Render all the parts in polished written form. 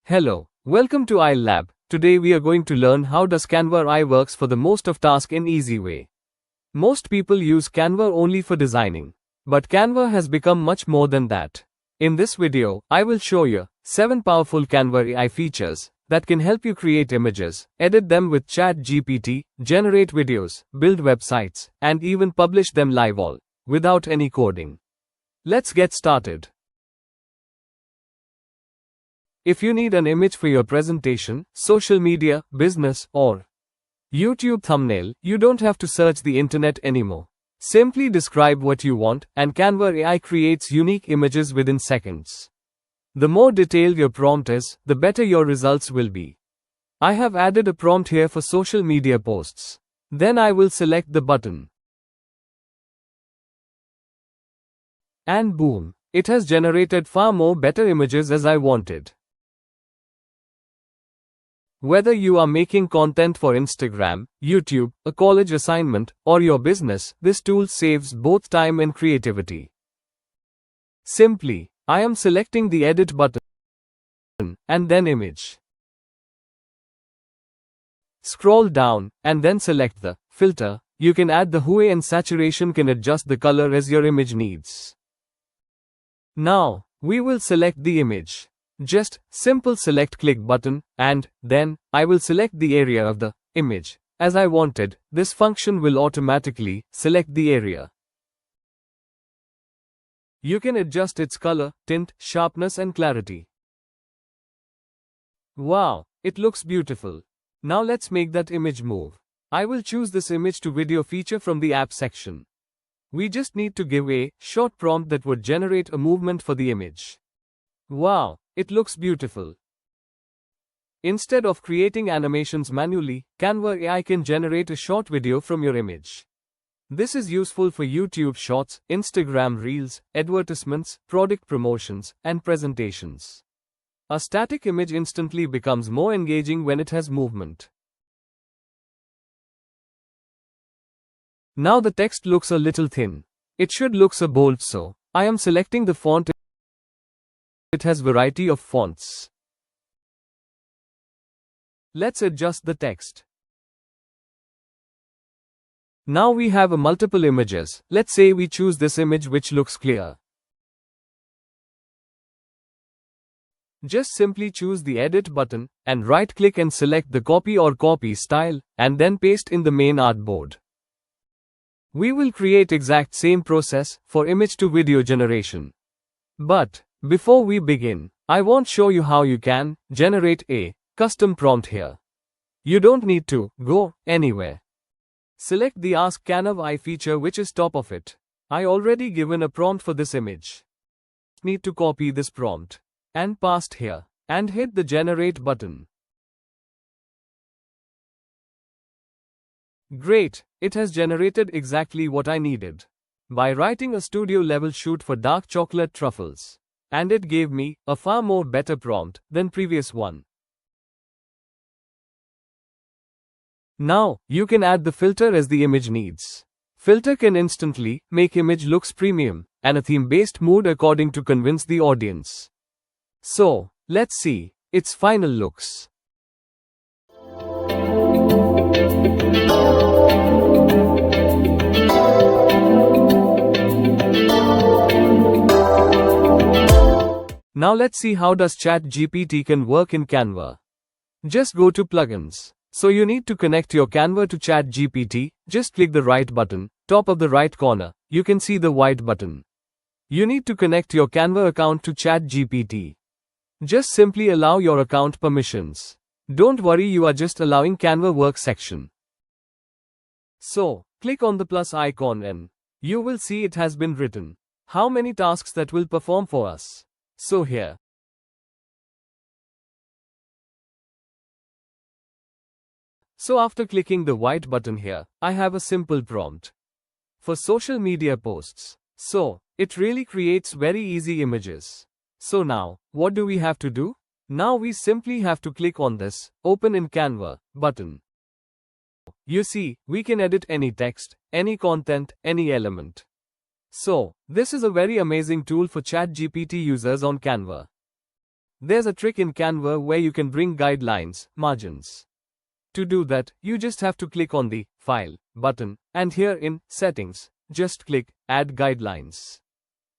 Hello, welcome to iLab. Today we are going to learn how does Canva AI works for the most of task in easy way. Most people use Canva only for designing, but Canva has become much more than that. In this video, I will show you 7 powerful Canva AI features that can help you create images, edit them with ChatGPT, generate videos, build websites, and even publish them live all without any coding. Let's get started. If you need an image for your presentation, social media, business, or YouTube thumbnail, you don't have to search the internet anymore. Simply describe what you want, and Canva AI creates unique images within seconds. The more detailed your prompt is, the better your results will be. I have added a prompt here for social media posts. Then I will select the button. And boom, it has generated far more better images as I wanted. Whether you are making content for Instagram, YouTube, a college assignment, or your business, this tool saves both time and creativity. Simply, I am selecting the edit button and then image. Scroll down and then select the filter. You can add the hue and saturation can adjust the color as your image needs. Now, we will select the image. Just simple select click button and then I will select the area of the image as I wanted. This function will automatically select the area. You can adjust its color, tint, sharpness and clarity. Wow, it looks beautiful. Now let's make that image move. I will choose this image to video feature from the app section. We just need to give a short prompt that would generate a movement for the image. Wow, it looks beautiful. Instead of creating animations manually, Canva AI can generate a short video from your image. This is useful for YouTube Shorts, Instagram Reels, advertisements, product promotions, and presentations. A static image instantly becomes more engaging when it has movement. Now the text looks a little thin. It should look so bold, so I am selecting the font. It has variety of fonts. Let's adjust the text. Now we have a multiple images. Let's say we choose this image which looks clear. Just simply choose the edit button and right click and select the copy or copy style and then paste in the main artboard. We will create exact same process for image to video generation. But before we begin, I want to show you how you can generate a custom prompt here. You don't need to go anywhere. Select the Ask Canva AI feature which is top of it. I already given a prompt for this image. Need to copy this prompt and paste here and hit the generate button. Great, it has generated exactly what I needed. By writing a studio level shoot for dark chocolate truffles. And it gave me a far more better prompt than previous one. Now, you can add the filter as the image needs. Filter can instantly make image looks premium and a theme-based mood according to convince the audience. So, let's see its final looks. Now let's see how does ChatGPT can work in Canva. Just go to plugins. So you need to connect your Canva to ChatGPT. Just click the right button, top of the right corner. You can see the white button. You need to connect your Canva account to ChatGPT. Just simply allow your account permissions. Don't worry, you are just allowing Canva work section. So, click on the plus icon and you will see it has been written. How many tasks that will perform for us. So here. So after clicking the white button here, I have a simple prompt. For social media posts. So, it really creates very easy images. So now, what do we have to do? Now we simply have to click on this, Open in Canva, button. You see, we can edit any text, any content, any element. So, this is a very amazing tool for ChatGPT users on Canva. there's a trick in Canva where you can bring guidelines, margins. To do that, you just have to click on the File button, and here in Settings, just click Add Guidelines.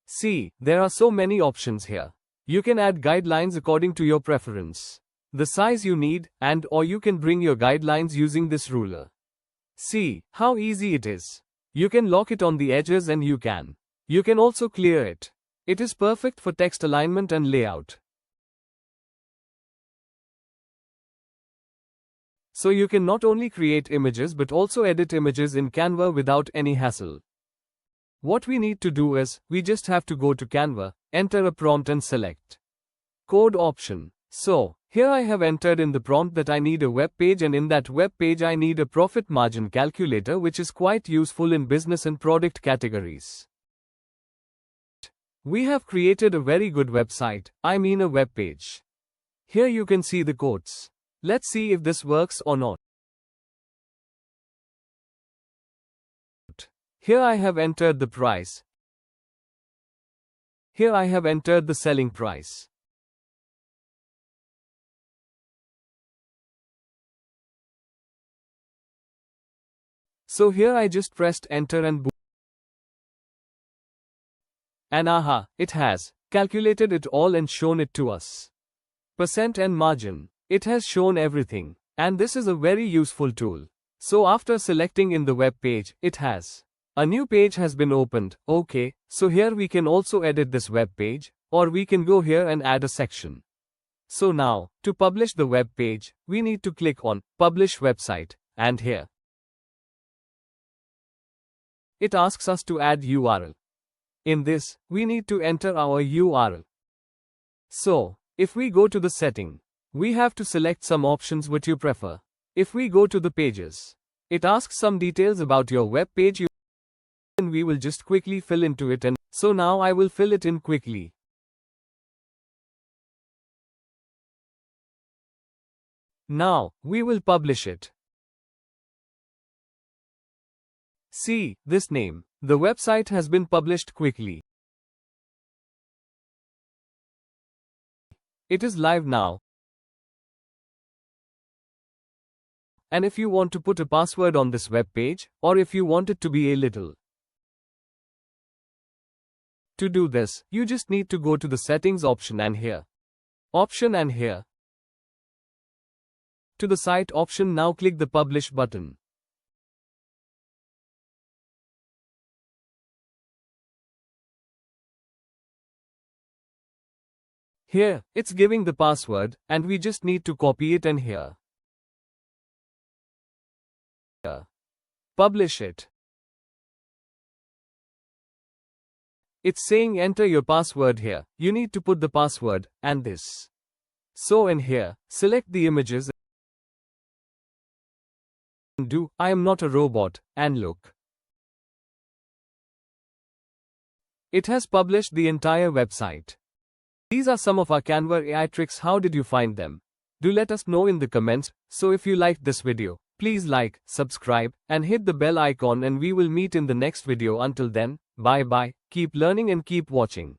See, there are so many options here. You can add guidelines according to your preference, the size you need, or you can bring your guidelines using this ruler. See how easy it is. You can lock it on the edges and you can also clear it. It is perfect for text alignment and layout. So you can not only create images but also edit images in Canva without any hassle. What we need to do is, we just have to go to Canva, enter a prompt and select Code option. So, here I have entered in the prompt that I need a web page, and in that web page I need a profit margin calculator, which is quite useful in business and product categories. We have created a very good website, a web page. Here you can see the quotes. Let's see if this works or not. Here I have entered the price. Here I have entered the selling price. So here I just pressed enter and boom. And aha, it has calculated it all and shown it to us. Percent and margin. It has shown everything. And this is a very useful tool. So after selecting in the web page, it has a new page has been opened. Okay, so here we can also edit this web page, or we can go here and add a section. So now, to publish the web page, we need to click on Publish Website, and here it asks us to add URL. In this, we need to enter our URL. So, if we go to the setting, we have to select some options what you prefer. If we go to the pages, it asks some details about your web page, and we will just quickly fill into it, and so now I will fill it in quickly. Now, we will publish it. See, this name. The website has been published quickly. It is live now. And if you want to put a password on this web page, or if you want it to be a little. To do this, you just need to go to the settings option and here. To the site option, now click the publish button. Here, it's giving the password, and we just need to copy it and here. Publish it. It's saying enter your password here. You need to put the password, and this. So in here, select the images. And do, I am not a robot, and look. It has published the entire website. These are some of our Canva AI tricks. How did you find them? Do let us know in the comments. So if you liked this video, please like, subscribe, and hit the bell icon, and we will meet in the next video. Until then, bye bye, keep learning and keep watching.